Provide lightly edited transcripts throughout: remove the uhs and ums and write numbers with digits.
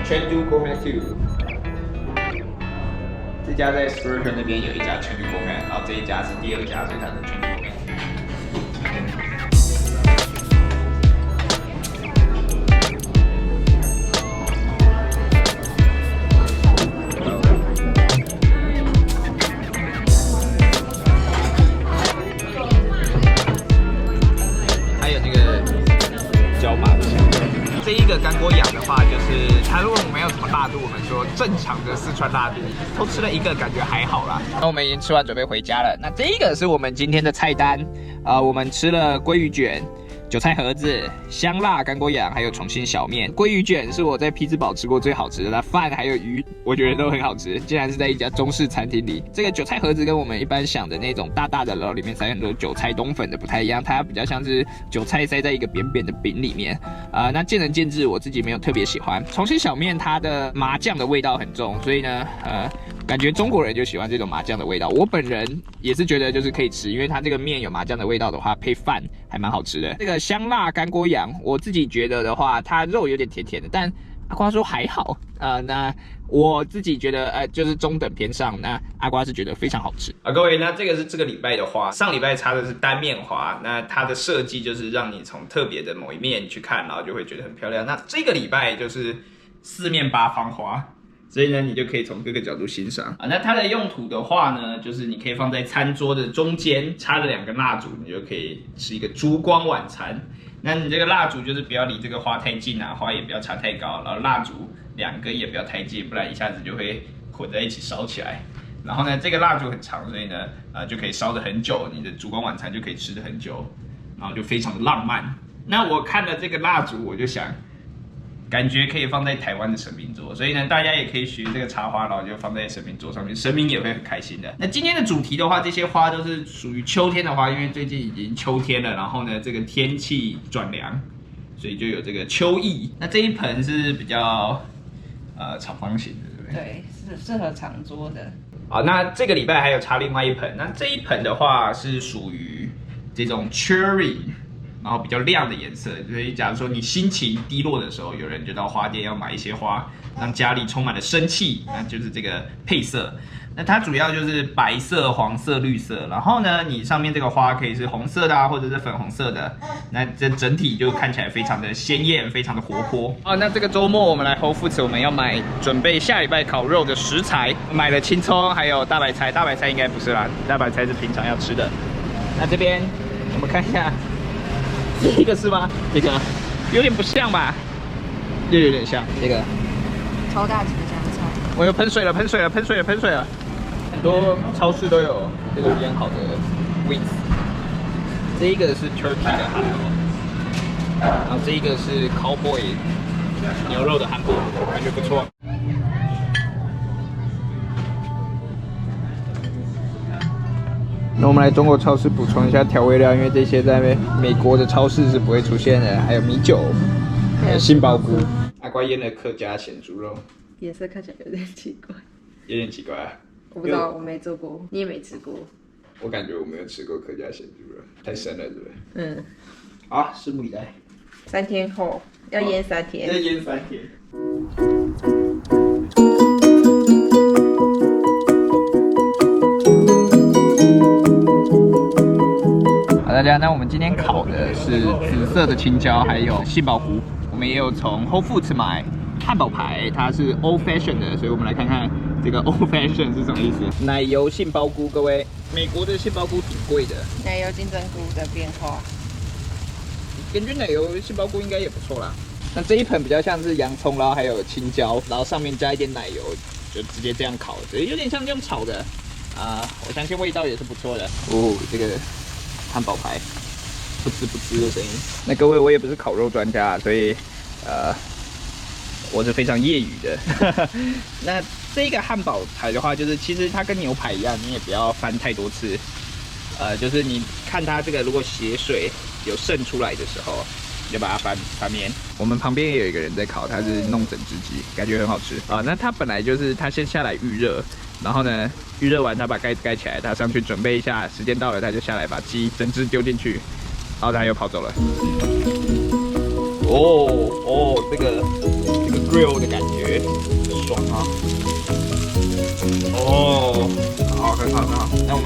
全都 Gourmet Two。这家在 Spurgeon 那边有一家全都 Gourmet， 然后这一家是第2家，所以它是全都 Gourmet。还有那个椒麻酱。这一个干锅羊的话，就是它如果没有什么辣度，我们说正常的四川辣度，偷吃了一个感觉还好啦。那我们已经吃完，准备回家了。那这一个是我们今天的菜单，我们吃了鲑鱼卷、韭菜盒子、香辣干锅羊，还有重庆小面。鲑鱼卷是我在匹兹堡吃过最好吃的，那饭还有鱼，我觉得都很好吃。竟然是在一家中式餐厅里。这个韭菜盒子跟我们一般想的那种大大的，然后里面塞很多韭菜冬粉的不太一样，它比较像是韭菜塞在一个扁扁的饼里面。那见仁见智，我自己没有特别喜欢。重庆小面它的麻酱的味道很重，所以呢，感觉中国人就喜欢这种麻酱的味道。我本人也是觉得就是可以吃，因为它这个面有麻酱的味道的话，配饭还蛮好吃的。这个香辣干锅羊，我自己觉得的话，它肉有点甜甜的，但阿瓜说还好。那我自己觉得就是中等偏上，那阿瓜是觉得非常好吃各位，那这个是这个礼拜的花，上礼拜插的是单面花，那它的设计就是让你从特别的某一面去看，然后就会觉得很漂亮。那这个礼拜就是四面八方花。所以呢，你就可以从各个角度欣赏那它的用途的话呢，就是你可以放在餐桌的中间，插了2根蜡烛，你就可以吃一个烛光晚餐。那你这个蜡烛就是不要离这个花太近啊，花也不要插太高，然后蜡烛2根也不要太近，不然一下子就会混在一起烧起来。然后呢，这个蜡烛很长，所以呢，就可以烧得很久，你的烛光晚餐就可以吃得很久，然后就非常的浪漫。那我看了这个蜡烛，我就想。感觉可以放在台湾的神明桌，所以呢，大家也可以学这个插花，然后就放在神明桌上面，神明也会很开心的。那今天的主题的话，这些花都是属于秋天的花，因为最近已经秋天了，然后呢，这个天气转凉，所以就有这个秋意。那这一盆是比较长方形的，对不对？对，是适合长桌的。好，那这个礼拜还有插另外一盆，那这一盆的话是属于这种 cherry。然后比较亮的颜色，所以假如说你心情低落的时候，有人就到花店要买一些花，让家里充满了生气，那就是这个配色。那它主要就是白色、黄色、绿色，然后呢，你上面这个花可以是红色的啊，或者是粉红色的，那这整体就看起来非常的鲜艳，非常的活泼。那这个周末我们来 Whole Foods， 我们要买准备下礼拜烤肉的食材，买了青葱还有大白菜，大白菜应该不是啦，大白菜是平常要吃的。那这边我们看一下。这个是吗？这个有点不像吧？又有点像这个。超大几个香菜。我又喷水了，喷水了，喷水了，喷水了！很多超市都有这个腌好的 wings。这一个是 turkey 的汉堡，然后这一个是 cowboy 牛肉的汉堡，感觉不错。那我们来中国超市补充一下调味料，因为这些在美国的超市是不会出现的。还有米酒，还有杏鲍菇。阿瓜腌的客家咸猪肉，颜色看起来有点奇怪。有点奇怪啊。我不知道，我没做过，你也没吃过。我感觉我没有吃过客家咸猪肉，太深了，对不对？嗯。好，拭目以待。3天后要腌3天。要腌3天。大家，那我们今天烤的是紫色的青椒，还有杏鲍菇。我们也有从 Whole Foods 买汉堡排，它是 Old Fashion 的，所以我们来看看这个 Old Fashion 是什么意思。奶油杏鲍菇，各位，美国的杏鲍菇挺贵的。奶油金针菇的变化，感觉奶油杏鲍菇应该也不错啦。那这一盆比较像是洋葱，然后还有青椒，然后上面加一点奶油，就直接这样烤，所以有点像用炒的我相信味道也是不错的。这个。汉堡排，不吱不吱的声音。那各位，我也不是烤肉专家，所以我是非常业余的。那这个汉堡排的话，就是其实它跟牛排一样，你也不要翻太多次。就是你看它这个如果血水有渗出来的时候，你就把它翻面。我们旁边也有一个人在烤，他是弄整只鸡，感觉很好吃那它本来就是它先下来预热。然后呢，预热完他把盖子盖起来，他上去准备一下，时间到了他就下来把鸡整只丢进去，然后他又跑走了。这个 grill 的感觉，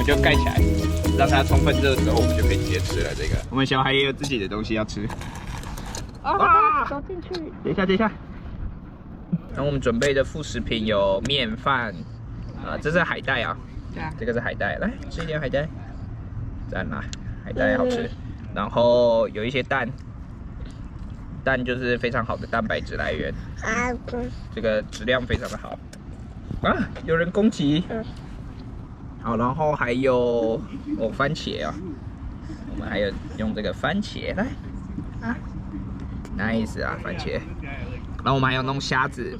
们就盖起来，让它充分热之后，我们就可以直接吃了。这个，我们小孩也有自己的东西要吃。啊，走进去。等一下。然后我们准备的副食品有面饭，这是海带啊，对啊，这个是海带，来吃一点海带，赞啦，海带好吃。然后有一些蛋，蛋就是非常好的蛋白质来源，这个质量非常的好。啊，有人攻击。好，然后还有番茄啊，我们还有用这个番茄来啊 ，nice 啊番茄。然后我们还有弄虾子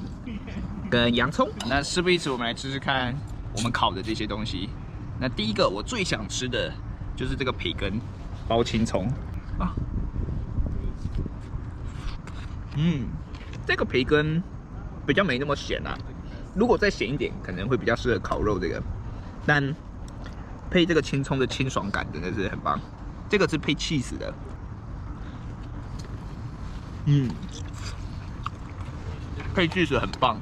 跟洋葱。那事不宜迟，我们来吃吃看我们烤的这些东西。那第一个我最想吃的就是这个培根包青葱啊，这个培根比较没那么咸啊，如果再咸一点，可能会比较适合烤肉这个。但配这个青葱的清爽感真的是很棒。这个是配 cheese 的，配 cheese 很棒，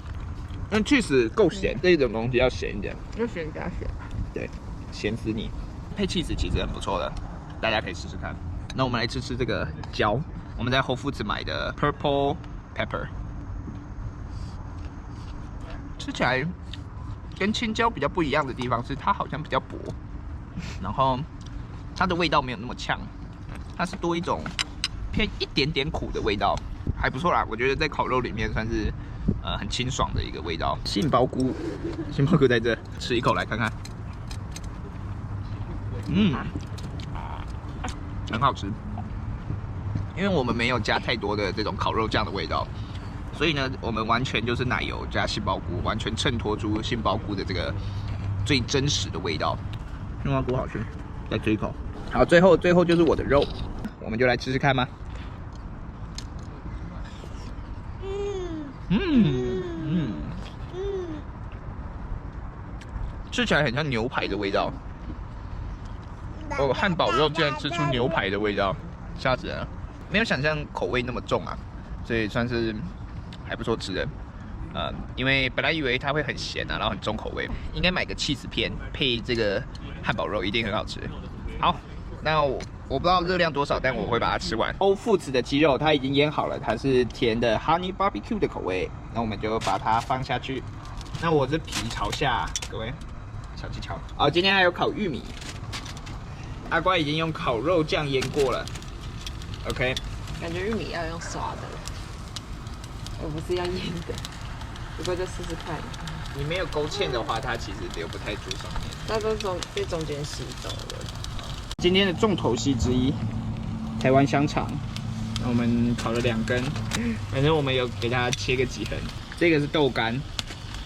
因为 cheese 够咸，这种东西要咸一点，要咸加咸。对，咸死你。配 cheese 其实很不错的，大家可以试试看。那我们来吃吃这个椒，我们在Whole Foods买的 purple pepper， 吃起来跟青椒比较不一样的地方是它好像比较薄，然后它的味道没有那么呛，它是多一种偏一点点苦的味道，还不错啦。我觉得在烤肉里面算是很清爽的一个味道。杏鲍菇在这，吃一口来看看，很好吃。因为我们没有加太多的这种烤肉酱的味道，所以呢，我们完全就是奶油加杏鲍菇，完全衬托出杏鲍菇的这个最真实的味道。杏鲍菇好吃，再吃一口。好，最后就是我的肉，我们就来吃吃看吧。吃起来很像牛排的味道。哦，汉堡肉竟然吃出牛排的味道，吓死人了！没有想象口味那么重啊，所以算是还不错吃的。因为本来以为它会很咸啊，然后很重口味，应该买个起司片配这个汉堡肉一定很好吃。好，那我不知道热量多少，但我会把它吃完。Whole Foods的鸡肉它已经腌好了，它是甜的 Honey Barbecue 的口味，那我们就把它放下去。那我是皮朝下，各位小技巧。好，今天还有烤玉米，阿瓜已经用烤肉酱腌过了。OK， 感觉玉米要用刷的，而不是要腌的。不过就试试看。你没有勾芡的话，它其实留不太住上面。它都被中间吸走了。今天的重头戏之一，台湾香肠。那我们烤了2根，反正我们有给它切个几横。这个是豆干，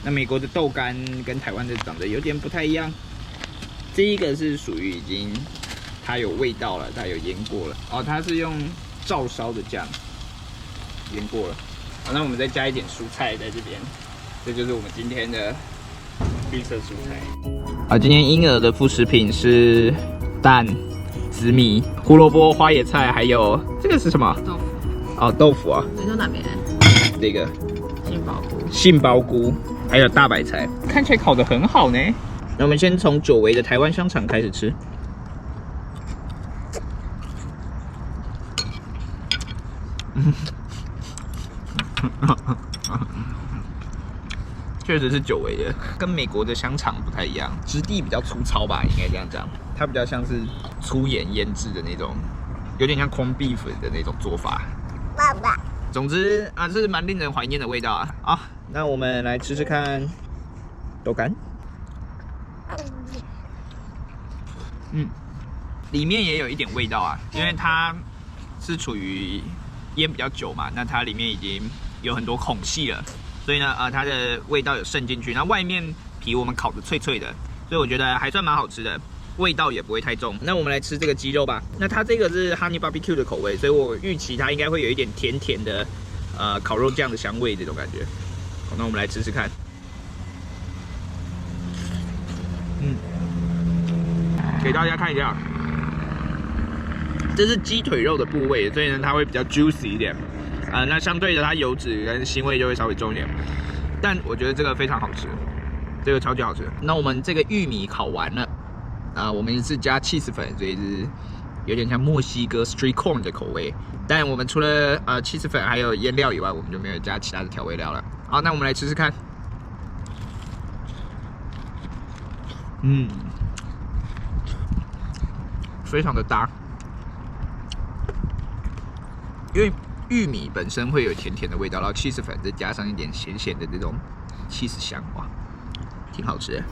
那美国的豆干跟台湾的长得有点不太一样。这一个是属于已经它有味道了，它有腌过了。哦，它是用照烧的酱腌过了。好，那我们再加一点蔬菜在这边，这就是我们今天的绿色蔬菜。好，今天婴儿的副食品是蛋、紫米、胡萝卜、花椰菜，还有这个是什么？豆腐。哦，豆腐啊。你说哪边？这个杏鲍菇，还有大白菜，看起来烤得很好呢。那我们先从久违的台湾香肠开始吃。确实是久违的，跟美国的香肠不太一样，质地比较粗糙吧，应该这样讲。它比较像是粗盐腌制的那种，有点像corned beef的那种做法。爸爸。总之啊，这是蛮令人怀念的味道啊。好，那我们来吃吃看豆干。里面也有一点味道啊，因为它是处于腌比较久嘛，那它里面已经有很多孔隙了，所以呢，它的味道有渗进去。那外面皮我们烤的脆脆的，所以我觉得还算蛮好吃的，味道也不会太重。那我们来吃这个鸡肉吧。那它这个是 Honey Barbecue 的口味，所以我预期它应该会有一点甜甜的，烤肉酱的香味这种感觉。好，那我们来吃吃看。给大家看一下。这是鸡腿肉的部位，所以呢它会比较 juicy 一点，那相对的它油脂跟腥味就会稍微重一点，但我觉得这个非常好吃，这个超级好吃。那我们这个玉米烤完了，我们是加cheese粉，所以是有点像墨西哥 street corn 的口味。但我们除了cheese粉还有腌料以外，我们就没有加其他的调味料了。好，那我们来吃吃看。非常的搭，因为玉米本身会有甜甜的味道，然后cheese粉再加上一点咸咸的这种cheese香，哇，挺好吃的。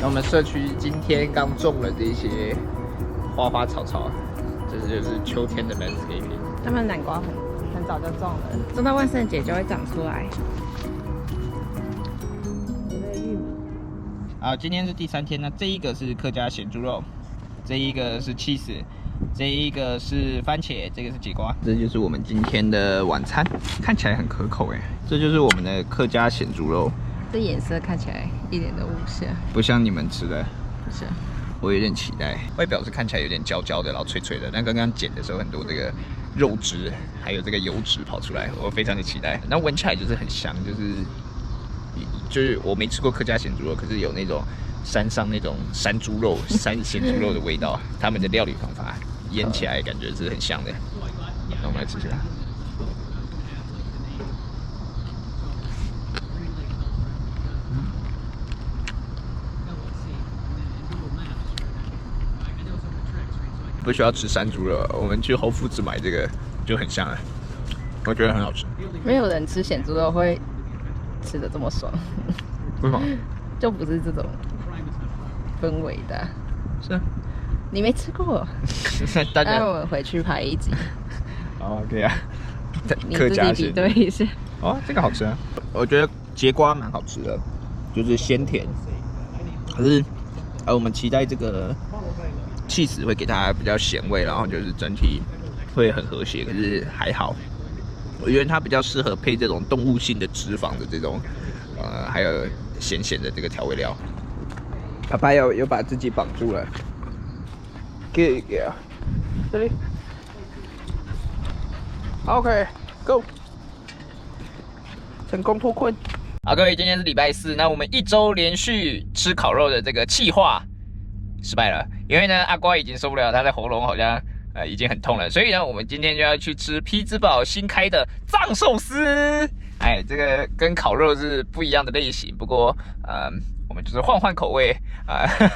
那我们社区今天刚种了这些花花草草，这就是秋天的 landscaping。他们南瓜很早就种了，种到万圣节就会长出来。今天是第3天，那这一个是客家咸猪肉，这一个是cheese，这一个是番茄，这个是节瓜。这就是我们今天的晚餐，看起来很可口哎。这就是我们的客家咸猪肉，这颜色看起来一点都不像，不像你们吃的。不是。我有点期待，外表是看起来有点焦焦的，然后脆脆的。但刚刚剪的时候，很多这个肉汁还有这个油脂跑出来，我非常的期待。那闻起来就是很香，就是我没吃过客家咸猪肉，可是有那种山上那种山猪肉、山咸猪肉的味道。他们的料理方法腌起来感觉是很香的。那我们来吃吃看。不需要吃山猪肉，我们去Whole Foods买这个就很香了，我觉得很好吃。没有人吃咸猪肉会吃的这么爽，为什么？就不是这种氛围的。是啊，你没吃过？大家，我们回去拍一集。哦，可以啊。你自己比对一下。哦，这个好吃啊，我觉得节瓜蛮好吃的，就是鲜甜。可是，我们期待这个cheese会给它比较咸味，然后就是整体会很和谐。可是还好，我觉得它比较适合配这种动物性的脂肪的这种，还有咸咸的这个调味料。爸爸有把自己绑住了，给这里。OK，Go， 成功脱困。好，各位，今天是礼拜4，那我们1周连续吃烤肉的这个计划失败了，因为呢，阿瓜已经受不了，他的喉咙好像已经很痛了，所以呢，我们今天就要去吃匹兹堡新开的藏寿司。哎，这个跟烤肉是不一样的类型，不过我们就是换换口味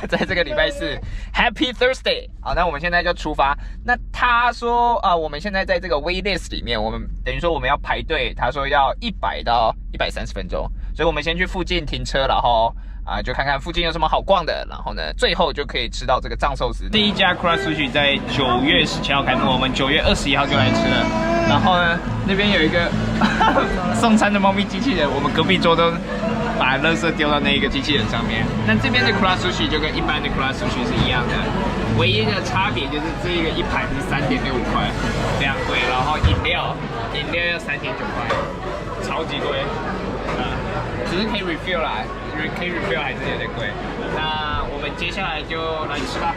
在这个礼拜4 Happy Thursday。好，那我们现在就出发。那他说我们现在在这个 wait list 里面，我们等于说我们要排队，他说要100到130分钟，所以我们先去附近停车，然后就看看附近有什么好逛的，然后呢，最后就可以吃到这个藏寿司。第一家 Kura Sushi 在9月17号开幕，我们9月21号就来吃了。然后呢，那边有一个送餐的猫咪机器人，我们隔壁桌都把垃圾丢到那一个机器人上面。但这边的 Kura Sushi 就跟一般的 Kura Sushi 是一样的，唯一的差别就是这个一盘是3.65块，非常贵。然后饮料要3.9块，超级贵。只是可以 refill 啦，可以 refill 还是有点贵。那我们接下来就来吃吧。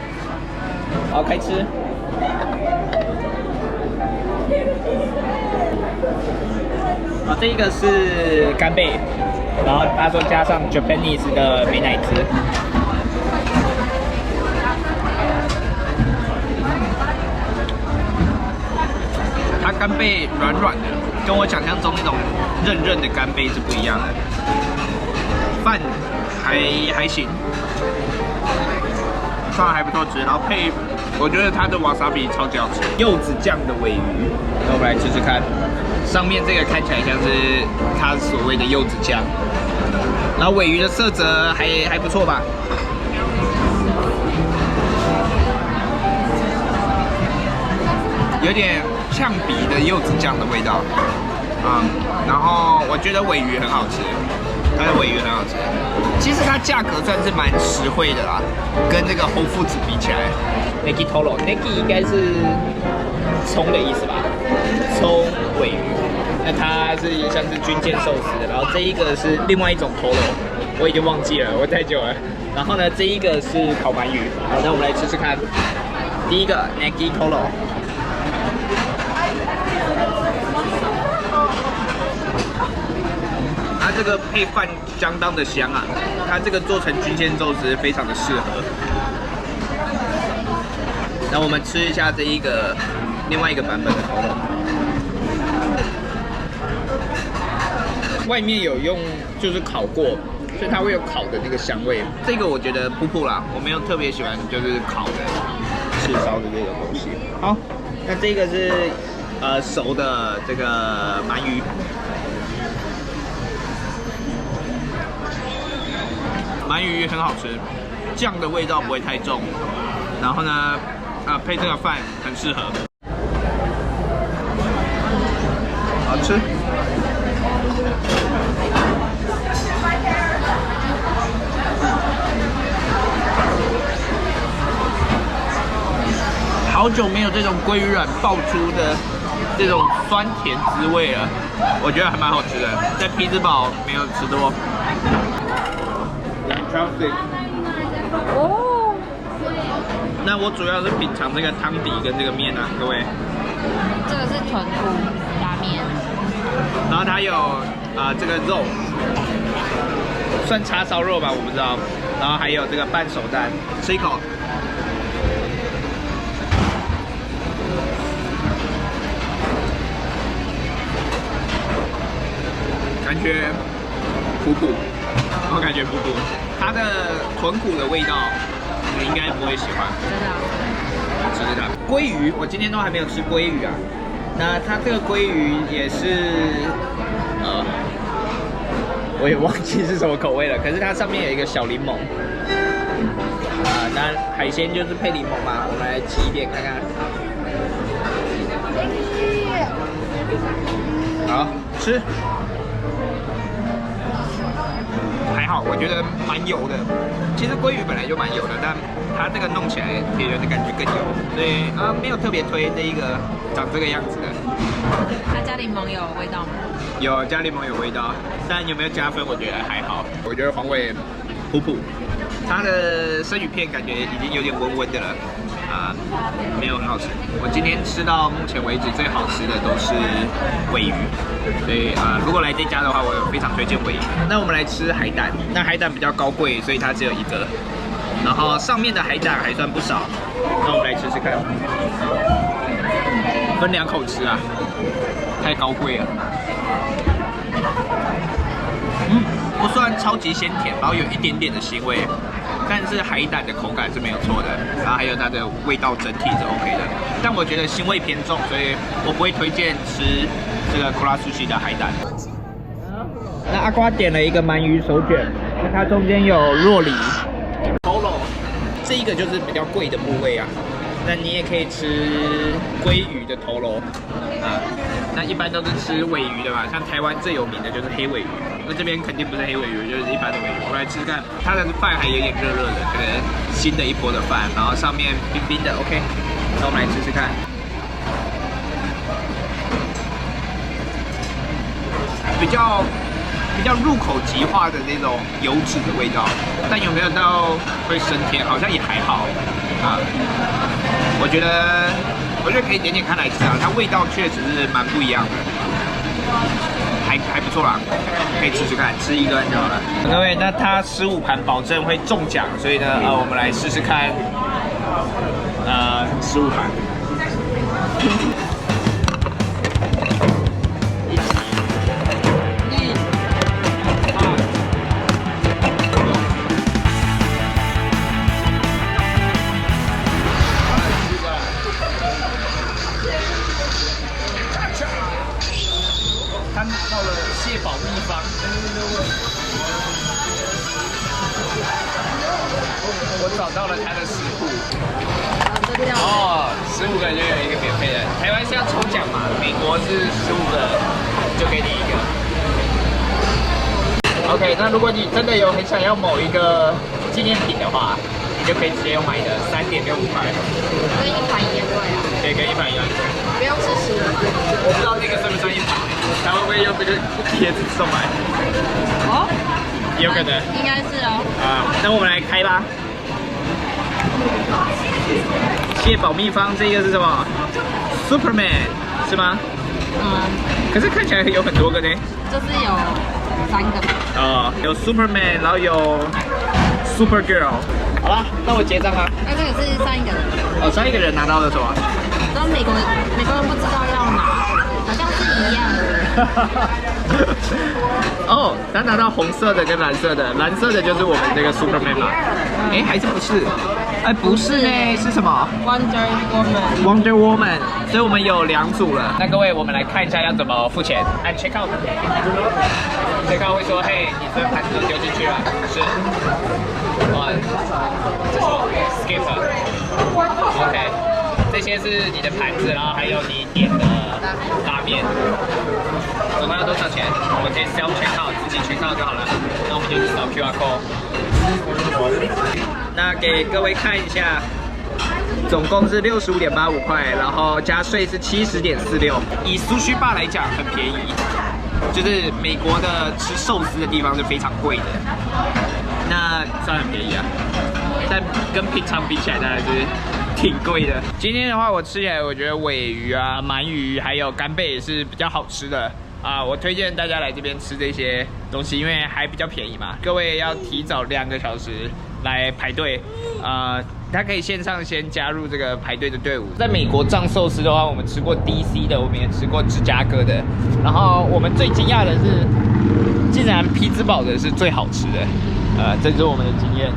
好，开吃。这一个是干贝，然后他说加上 Japanese 的美乃滋。它干贝软软的，跟我想象中那种韧韧的干贝是不一样的。饭还行，饭还不错吃，然后配我觉得它的 wasabi 超级好吃，柚子酱的鲔鱼，那我们来吃吃看。上面这个看起来像是它所谓的柚子酱，然后鲔鱼的色泽还不错吧。有点呛鼻的柚子酱的味道，然后我觉得鲔鱼很好吃，它的鲔鱼很好吃。其实它价格算是蛮实惠的啦，跟这个Whole Foods比起来。Negi Toro，Negi 应该是葱的意思吧？葱鲔鱼，那它是像是军舰寿司的，然后这一个是另外一种 Toro， 我已经忘记了，我太久了。然后呢，这一个是烤鳗鱼。好，那我们来吃吃看。第一个 Negi Toro。它这个配饭相当的香啊，它这个做成军舰寿司非常的适合。然后我们吃一下这一个另外一个版本的头肉，外面有用就是烤过，所以它会有烤的那个香味。这个我觉得普普啦，我没有特别喜欢就是烤的赤烧的这个东西。好，那这个是熟的这个鳗鱼。鳗鱼很好吃，酱的味道不会太重，然后呢，配这个饭很适合，好吃。好久没有这种鲑鱼卵爆出的这种酸甜滋味了，我觉得还蛮好吃的，在匹兹堡没有吃多。哦，那我主要是品尝这个汤底跟这个面啊，各位。这个是豚骨拉面，然后它有这个肉，算叉烧肉吧，我不知道。然后还有这个半熟蛋，吃一口。感觉普普，我感觉普普。它的豚骨的味道，你应该不会喜欢。真的、啊？吃吃看。鲑鱼，我今天都还没有吃鲑鱼啊。那它这个鲑鱼也是，我也忘记是什么口味了。可是它上面有一个小柠檬。那海鲜就是配柠檬嘛，我们来挤一点看看。好吃。还好，我觉得蛮油的。其实鲑鱼本来就蛮油的，但它这个弄起来给人的感觉更油，所以没有特别推这一个长这个样子的。它加柠檬有味道吗？有加柠檬有味道，但有没有加分？我觉得还好。我觉得黄尾普普，它的生鱼片感觉已经有点温温的了。没有很好吃。我今天吃到目前为止最好吃的都是鲔鱼，所以如果来这家的话，我非常推荐鲔鱼。那我们来吃海胆，那海胆比较高贵，所以它只有一个，然后上面的海胆还算不少。那我们来吃吃看，分2口吃啊，太高贵了。不算超级鲜甜，然后有一点点的腥味。但是海胆的口感是没有错的，然后还有它的味道整体是 OK 的，但我觉得腥味偏重，所以我不会推荐吃这个 Kura Sushi 的海胆。那阿瓜点了一个鳗鱼手卷，那它中间有酪梨、头肉，这一个就是比较贵的部位啊。那你也可以吃鲑鱼的头肉啊，那一般都是吃鲔鱼的嘛，像台湾最有名的就是黑鲔鱼。那这边肯定不是黑鲔鱼，就是一般的鲔鱼。我们来吃吃看，它的饭还有点热热的，这个新的一波的饭，然后上面冰冰的 ，OK。那我们来吃吃看，比较入口即化的那种油脂的味道，但有没有到会升天？好像也还好啊。我觉得可以点点看来吃啊，它味道确实是蛮不一样的。还不错啦，可以吃吃看，吃一顿就好了。各位，那它15盘保证会中奖，所以呢，我们来试试看，15盘。他拿到了蟹堡秘方，我找到了他的食谱。哦，15个就有一个免费的。台湾是要抽奖嘛？美国是15个就给你一个。OK， 那如果你真的有很想要某一个纪念品的话，你就可以直接用买的3.65块，跟一盘一样贵啊？对，跟一盘一样贵。不用试吃。我不知道那个算不算一盘，他会不会用这个贴纸送来？哦，有可能，应该是哦。那我们来开吧。蟹堡秘方这个是什么 ？Superman 是吗？可是看起来有很多个呢。就是有3个。有 Superman， 然后有 Supergirl，好啦，那我结账啊。那这个是上一个人，哦，上一个人拿到了什么？然后美国人不知道要拿，好像是一样的。哦，他拿到红色的跟蓝色的，蓝色的就是我们这个 Superman 嘛。哎，还是不是？哎，不是呢，是什么 Wonder Woman。 ？Wonder Woman。所以我们有2组了。那各位，我们来看一下要怎么付钱。按 check out。check out 会说，嘿，你这盘子都丢进去了。是。这是 skip。OK。这些是你的盘子，然后还有你点的拉面。总共要多少钱？我们可以 self check out， 自己 check out 就好了。那我们就扫 QR code。那给各位看一下，总共是65.85块，然后加税是70.46。以sushi bar来讲，很便宜。就是美国的吃寿司的地方是非常贵的，那算很便宜啊。但跟平常比起来，当然是挺贵的。今天的话，我吃起来，我觉得尾鱼啊、鳗鱼还有干贝也是比较好吃的啊。我推荐大家来这边吃这些东西，因为还比较便宜嘛。各位要提早2个小时来排队啊。他可以线上先加入这个排队的队伍。在美国藏寿司的话，我们吃过 DC 的，我们也吃过芝加哥的。然后我们最惊讶的是，竟然匹兹堡的是最好吃的。这是我们的经验。